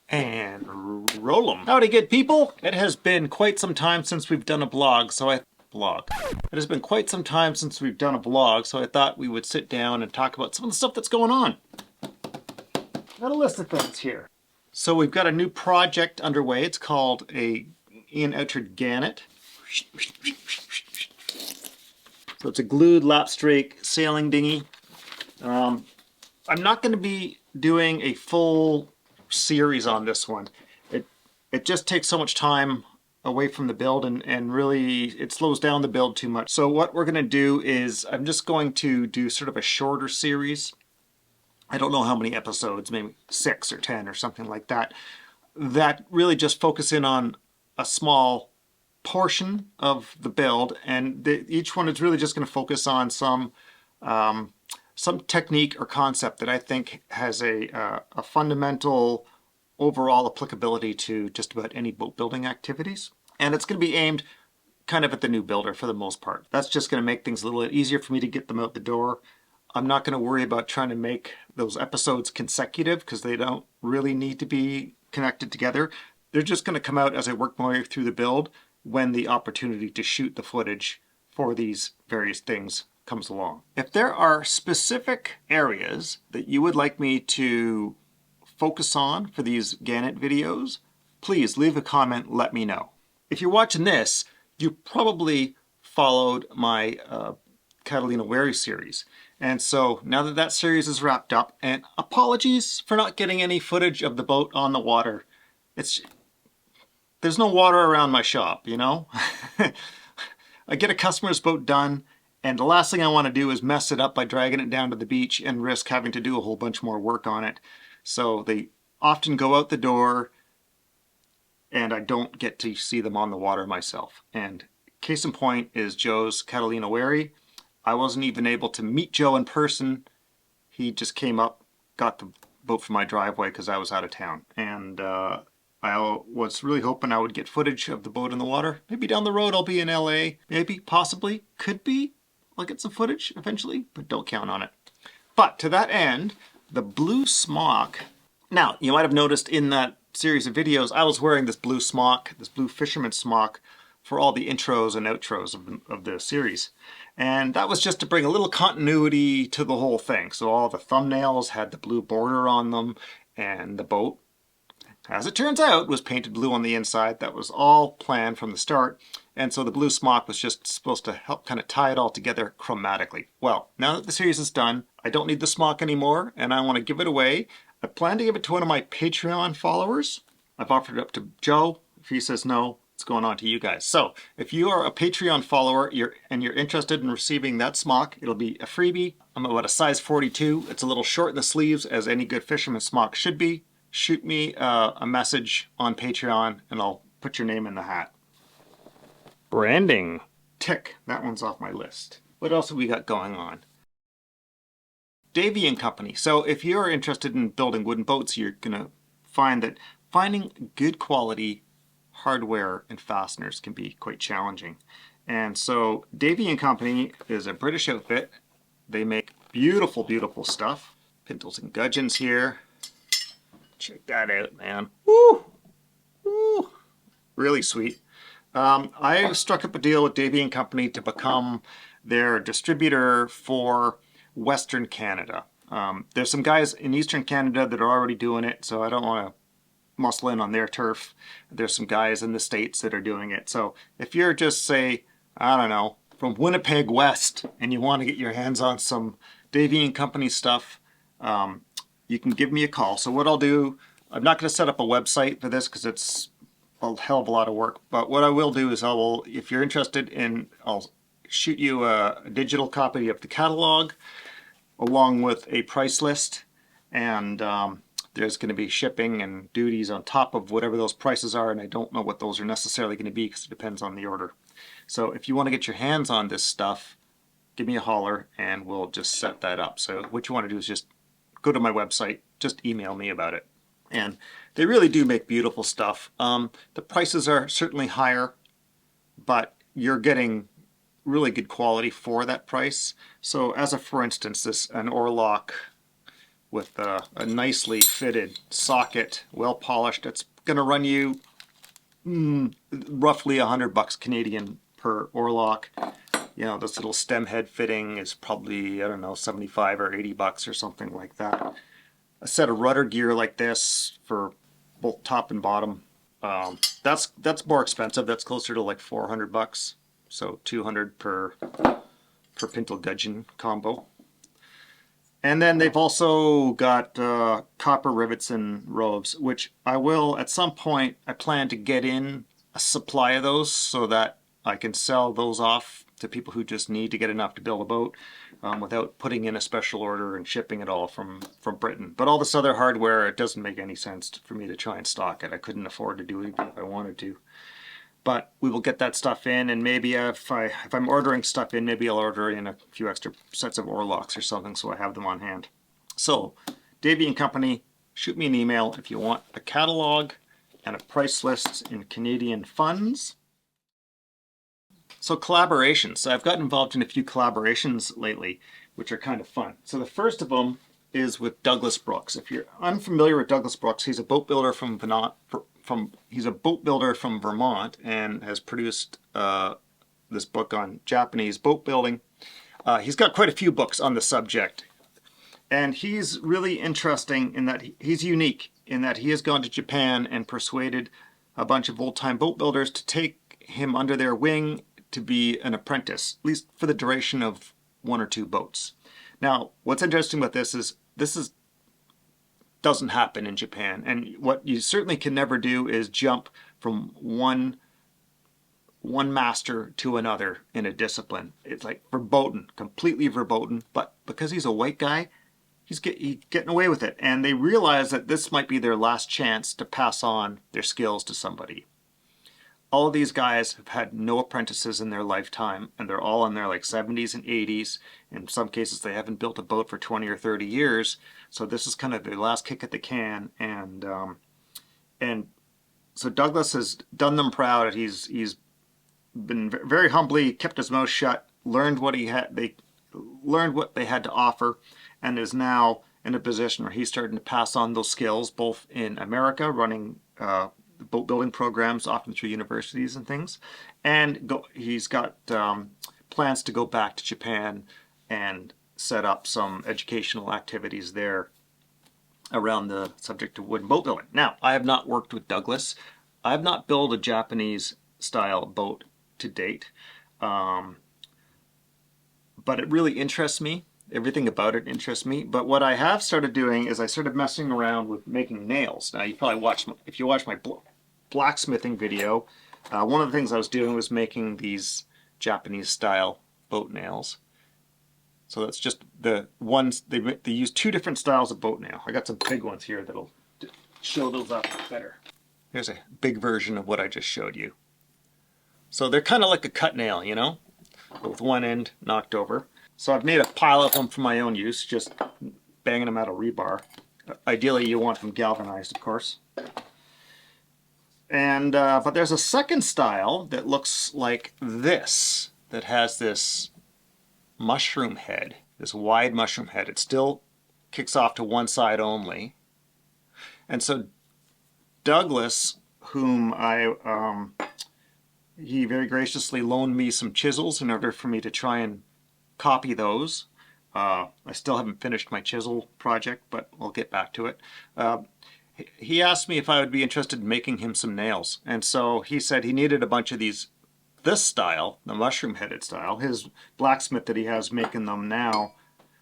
And roll 'em. Howdy, good people. It has been quite some time since we've done a blog, so I It has been quite some time since we've done a blog, so I thought we would sit down and talk about some of the stuff that's going on. Got a list of things here. So we've got a new project underway. It's called a Ian Outred Gannet. So it's a glued lapstrake sailing dinghy. I'm not going to be doing a full series on this one. It just takes so much time away from the build and really it slows down the build too much. So what we're going to do is I'm just going to do sort of a shorter series. I don't know how many episodes, maybe 6 or 10 or something like that, that really just focus in on a small portion of the build, and each one is really just going to focus on some technique or concept that I think has a fundamental overall applicability to just about any boat building activities. And it's going to be aimed kind of at the new builder for the most part. That's just going to make things a little bit easier for me to get them out the door. I'm not going to worry about trying to make those episodes consecutive because they don't really need to be connected together. They're just going to come out as I work my way through the build when the opportunity to shoot the footage for these various things comes along. If there are specific areas that you would like me to focus on for these Gannet videos, please leave a comment, let me know. If you're watching this, you probably followed my Catalina Wary series. And so now that that series is wrapped up, and apologies for not getting any footage of the boat on the water. There's no water around my shop, you know? I get a customer's boat done, and the last thing I want to do is mess it up by dragging it down to the beach and risk having to do a whole bunch more work on it. So they often go out the door, and I don't get to see them on the water myself. And case in point is Joe's Catalina Wary. I wasn't even able to meet Joe in person. He just came up, got the boat from my driveway because I was out of town. And I was really hoping I would get footage of the boat in the water. Maybe down the road I'll be in LA. Maybe, possibly, could be. I'll get some footage eventually, but don't count on it. But to that end, the blue smock. Now, you might have noticed in that series of videos, I was wearing this blue smock, this blue fisherman smock, for all the intros and outros of the series. And that was just to bring a little continuity to the whole thing. So all the thumbnails had the blue border on them, and the boat, as it turns out, was painted blue on the inside. That was all planned from the start. And so the blue smock was just supposed to help kind of tie it all together chromatically. Well, now that the series is done, I don't need the smock anymore, and I want to give it away. I plan to give it to one of my Patreon followers. I've offered it up to Joe. If he says no, it's going on to you guys. So if you are a Patreon follower and you're interested in receiving that smock, it'll be a freebie. I'm about a size 42. It's a little short in the sleeves, as any good fisherman smock should be. Shoot me a message on Patreon and I'll put your name in the hat. Branding. Tick. That one's off my list. What else have we got going on? Davan Company. So if you're interested in building wooden boats, you're going to find that finding good quality hardware and fasteners can be quite challenging. And so Davan Company is a British outfit. They make beautiful, beautiful stuff. Pintles and gudgeons here. Check that out, man. Woo! Woo! Really sweet. I struck up a deal with Davan Company to become their distributor for Western Canada. There's some guys in Eastern Canada that are already doing it, so I don't want to muscle in on their turf. There's some guys in the States that are doing it. So if you're just, say, I don't know, from Winnipeg West and you want to get your hands on some Davan Company stuff, you can give me a call. So what I'll do, I'm not going to set up a website for this because it's a hell of a lot of work, but what I will do is if you're interested I'll shoot you a digital copy of the catalog along with a price list, and there's going to be shipping and duties on top of whatever those prices are, and I don't know what those are necessarily going to be because it depends on the order. So if you want to get your hands on this stuff, give me a holler and we'll just set that up. So what you want to do is just go to my website, just email me about it. And they really do make beautiful stuff. The prices are certainly higher, but you're getting really good quality for that price. So as a for instance, an Orlock with a nicely fitted socket, well polished. It's going to run you roughly $100 Canadian per oarlock. You know, this little stem head fitting is probably, I don't know, 75 or $80 or something like that. A set of rudder gear like this for both top and bottom, that's more expensive. That's closer to like $400, so 200 per pintle gudgeon combo. And then they've also got copper rivets and robes, which I will, at some point, I plan to get in a supply of those so that I can sell those off to people who just need to get enough to build a boat without putting in a special order and shipping it all from Britain. But all this other hardware, it doesn't make any sense for me to try and stock it. I couldn't afford to do it even if I wanted to. But we will get that stuff in, and maybe if I'm ordering stuff in, maybe I'll order in a few extra sets of oarlocks or something so I have them on hand. So, Davan Company, shoot me an email if you want a catalog and a price list in Canadian funds. So collaborations. So I've gotten involved in a few collaborations lately, which are kind of fun. So the first of them is with Douglas Brooks. If you're unfamiliar with Douglas Brooks, he's a boat builder from Vermont and has produced this book on Japanese boat building. He's got quite a few books on the subject, and he's really interesting in that he's unique in that he has gone to Japan and persuaded a bunch of old-time boat builders to take him under their wing to be an apprentice, at least for the duration of 1 or 2 boats. Now, what's interesting about this is doesn't happen in Japan, and what you certainly can never do is jump from one master to another in a discipline. It's like verboten, completely verboten, but because he's a white guy, he's getting away with it, and they realize that this might be their last chance to pass on their skills to somebody. All of these guys have had no apprentices in their lifetime, and they're all in their like 70s and 80s. In some cases, they haven't built a boat for 20 or 30 years. So this is kind of their last kick at the can. And so Douglas has done them proud. He's been very humbly kept his mouth shut, learned what they had to offer, and is now in a position where he's starting to pass on those skills, both in America, running boat building programs, often through universities and things, and he's got plans to go back to Japan and set up some educational activities there around the subject of wooden boat building. Now, I have not worked with Douglas. I have not built a Japanese style boat to date, but it really interests me. Everything about it interests me. But what I have started doing is I started messing around with making nails. Now, you probably if you watch my blacksmithing video, one of the things I was doing was making these Japanese style boat nails. So that's just the ones, they use 2 different styles of boat nail. I got some big ones here that'll show those up better. Here's a big version of what I just showed you. So they're kind of like a cut nail, you know, with one end knocked over. So I've made a pile of them for my own use, just banging them out of rebar. Ideally, you want them galvanized, of course. And but there's a second style that looks like this, that has this mushroom head, this wide mushroom head. It still kicks off to one side only. And so Douglas, whom he very graciously loaned me some chisels in order for me to try and copy those. I still haven't finished my chisel project, but I'll get back to it. He asked me if I would be interested in making him some nails. And so he said he needed a bunch of this style, the mushroom-headed style. His blacksmith that he has making them now,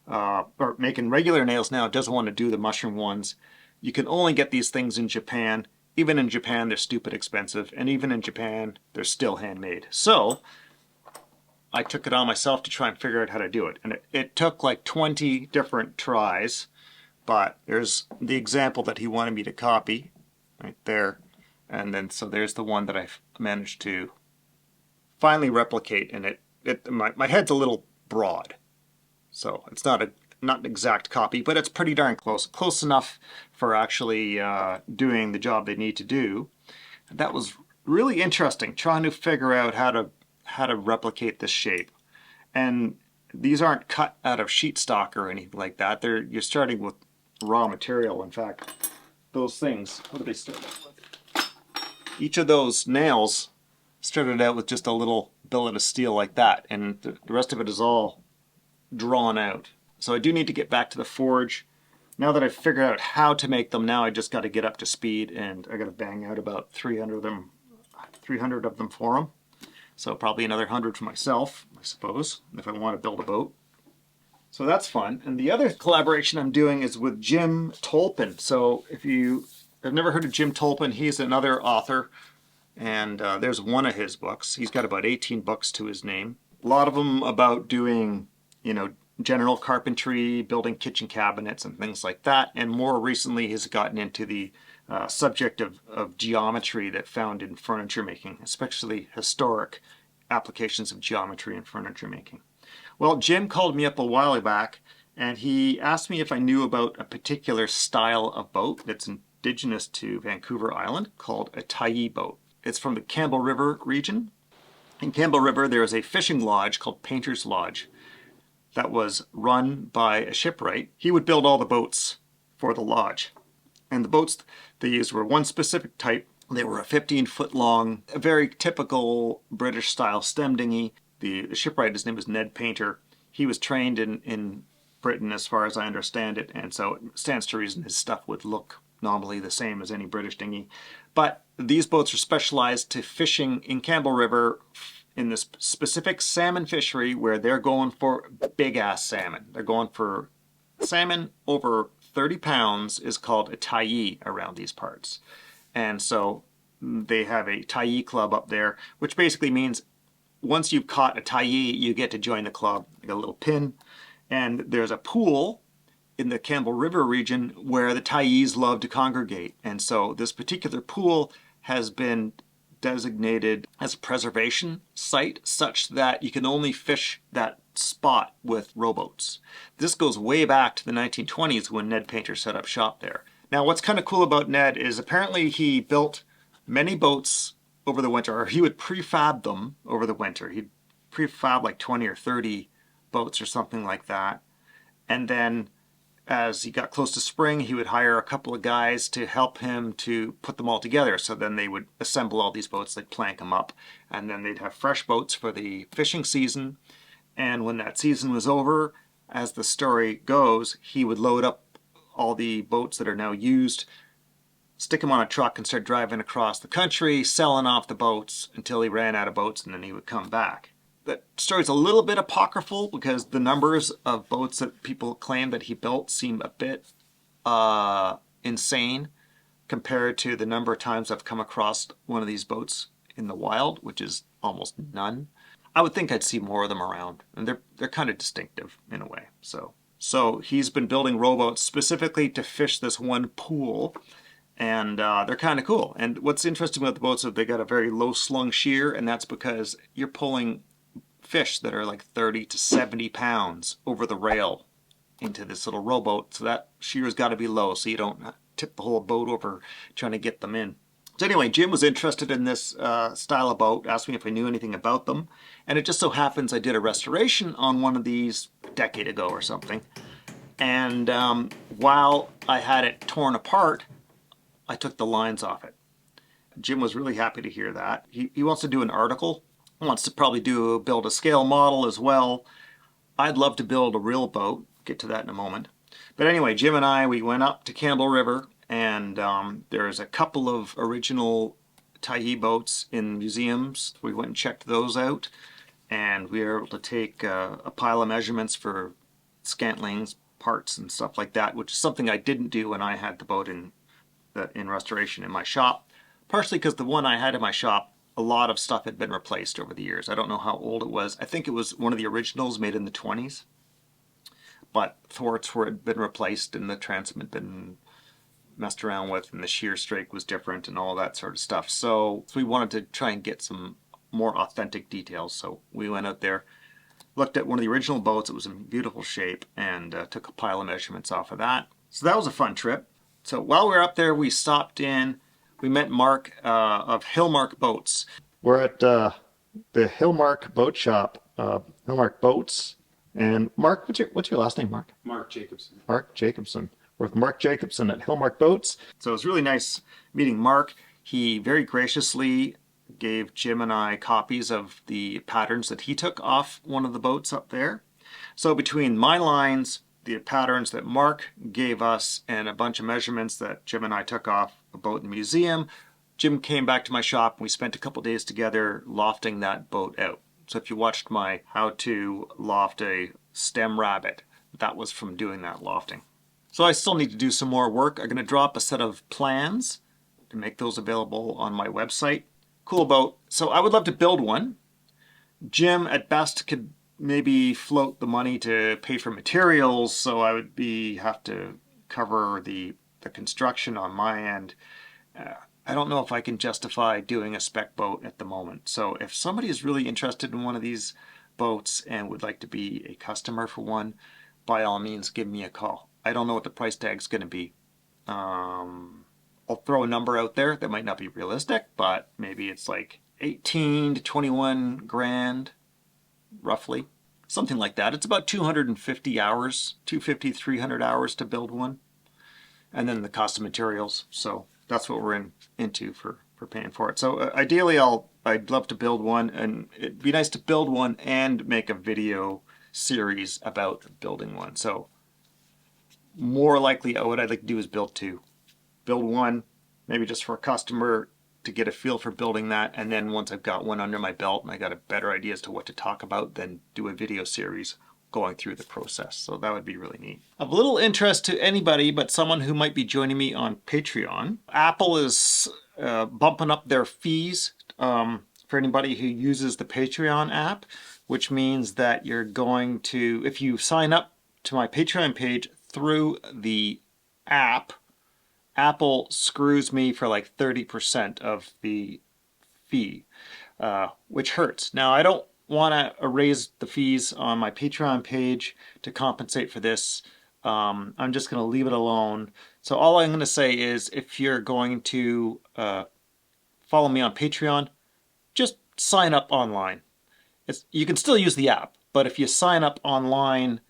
or making regular nails now, doesn't want to do the mushroom ones. You can only get these things in Japan. Even in Japan, they're stupid expensive. And even in Japan, they're still handmade. So I took it on myself to try and figure out how to do it. And it took like 20 different tries. But there's the example that he wanted me to copy right there. And then so there's the one that I've managed to finally replicate. And my head's a little broad. So it's not an exact copy, but it's pretty darn close. Close enough for actually doing the job they need to do. That was really interesting, trying to figure out how to replicate this shape. And these aren't cut out of sheet stock or anything like that. You're starting with raw material. In fact, those things, what do they start out with? Each of those nails started out with just a little billet of steel like that, and the rest of it is all drawn out. So I do need to get back to the forge. Now that I've figured out how to make them, now I just got to get up to speed, and I got to bang out about 300 of them for them. So probably another 100 for myself, I suppose, if I want to build a boat. So that's fun. And the other collaboration I'm doing is with Jim Tolpin. So if you have never heard of Jim Tolpin, he's another author, and there's one of his books. He's got about 18 books to his name. A lot of them about doing, general carpentry, building kitchen cabinets and things like that. And more recently, he's gotten into the subject of geometry that found in furniture making, especially historic applications of geometry in furniture making. Well, Jim called me up a while back, and he asked me if I knew about a particular style of boat that's indigenous to Vancouver Island called a Taii boat. It's from the Campbell River region. In Campbell River, there is a fishing lodge called Painter's Lodge that was run by a shipwright. He would build all the boats for the lodge. And the boats they used were one specific type. They were a 15-foot long, a very typical British style stem dinghy. The shipwright, his name is Ned Painter. He was trained in Britain as far as I understand it, and so it stands to reason his stuff would look nominally the same as any British dinghy. But these boats are specialized to fishing in Campbell River in this specific salmon fishery where they're going for big-ass salmon. They're going for salmon over 30 pounds is called a Taii around these parts. And so they have a Taii club up there, which basically means once you've caught a Taii, you get to join the club. You got a little pin. And there's a pool in the Campbell River region where the Taís love to congregate. And so this particular pool has been designated as a preservation site such that you can only fish that spot with rowboats. This goes way back to the 1920s when Ned Painter set up shop there. Now what's kind of cool about Ned is apparently he built many boats over the winter, or he would prefab them over the winter. He'd prefab like 20 or 30 boats or something like that. And then as he got close to spring, he would hire a couple of guys to help him to put them all together. So then they would assemble all these boats, they'd plank them up, and then they'd have fresh boats for the fishing season. And when that season was over, as the story goes, he would load up all the boats that are now used, stick them on a truck and start driving across the country, selling off the boats until he ran out of boats, and then he would come back. That story's a little bit apocryphal because the numbers of boats that people claim that he built seem a bit insane compared to the number of times I've come across one of these boats in the wild, which is almost none. I would think I'd see more of them around, and they're kind of distinctive in a way. So he's been building rowboats specifically to fish this one pool, and they're kind of cool. And what's interesting about the boats is they got a very low slung shear, and that's because you're pulling fish that are like 30 to 70 pounds over the rail into this little rowboat. So that shear's got to be low so you don't tip the whole boat over trying to get them in. So anyway, Jim was interested in this style of boat, asked me if I knew anything about them. And it just so happens I did a restoration on one of these a decade ago or something. And while I had it torn apart, I took the lines off it. Jim was really happy to hear that. He wants to do an article. Wants to probably build a scale model as well. I'd love to build a real boat. Get to that in a moment. But anyway, Jim and I, we went up to Campbell River, and there's a couple of original Taii boats in museums. We went and checked those out, and we were able to take a pile of measurements for scantlings, parts, and stuff like that, which is something I didn't do when I had the boat in restoration in my shop. Partially because the one I had in my shop, a lot of stuff had been replaced over the years. I don't know how old it was. I think it was one of the originals made in the 20s. But thwarts had been replaced and the transom had been messed around with and the shear strake was different and all that sort of stuff. So we wanted to try and get some more authentic details. So we went out there, looked at one of the original boats. It was in beautiful shape, and took a pile of measurements off of that. So that was a fun trip. So while we were up there, we stopped in. We met Mark of Hillmark Boats. We're at the Hillmark Boat Shop, Hillmark Boats. And Mark, what's your last name, Mark? Mark Jacobson. Mark Jacobson. with Mark Jacobson at Hillmark Boats. So it was really nice meeting Mark. He very graciously gave Jim and I copies of the patterns that he took off one of the boats up there. So between my lines, the patterns that Mark gave us, and a bunch of measurements that Jim and I took off a boat in the museum, Jim came back to my shop and we spent a couple days together lofting that boat out. So if you watched my how to loft a stem rabbit, that was from doing that lofting. So I still need to do some more work. I'm going to drop a set of plans to make those available on my website. Cool boat. So I would love to build one. Jim at best could maybe float the money to pay for materials, so I would have to cover the construction on my end. I don't know if I can justify doing a spec boat at the moment. So if somebody is really interested in one of these boats and would like to be a customer for one, by all means give me a call. I don't know what the price tag's going to be. I'll throw a number out there that might not be realistic, but maybe it's like 18 to 21 grand, roughly. Something like that. It's about 250 hours, 250, 300 hours to build one. And then the cost of materials. So that's what we're into for paying for it. So ideally I'd love to build one, and it'd be nice to build one and make a video series about building one. So more likely what I'd like to do is build two. Build one, maybe just for a customer to get a feel for building that, and then once I've got one under my belt and I got a better idea as to what to talk about, then do a video series going through the process. So that would be really neat. Of little interest to anybody but someone who might be joining me on Patreon, Apple is bumping up their fees for anybody who uses the Patreon app, which means that you're going to, if you sign up to my Patreon page through the app, Apple screws me for like 30% of the fee, which hurts. Now, I don't want to raise the fees on my Patreon page to compensate for this. I'm just going to leave it alone. So all I'm going to say is, if you're going to follow me on Patreon, just sign up online. You can still use the app, but if you sign up online,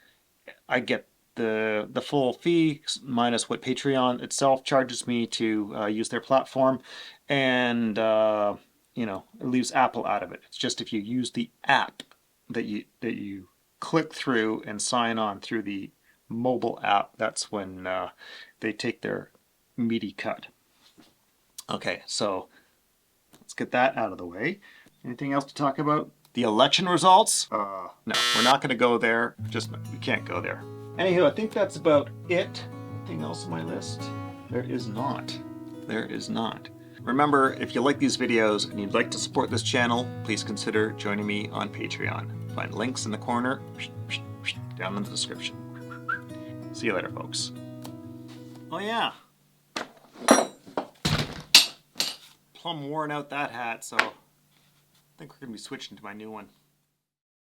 I get the full fee minus what Patreon itself charges me to use their platform, and it leaves Apple out of it. It's just if you use the app that you click through and sign on through the mobile app, that's when they take their meaty cut. Okay, so let's get that out of the way. Anything else to talk about? The election results? No, we're not going to go there. We can't go there. Anywho, I think that's about it. Anything else on my list? There is not. There is not. Remember, if you like these videos and you'd like to support this channel, please consider joining me on Patreon. Find links in the corner, down in the description. See you later, folks. Oh yeah. Plumb worn out that hat, so I think we're going to be switching to my new one.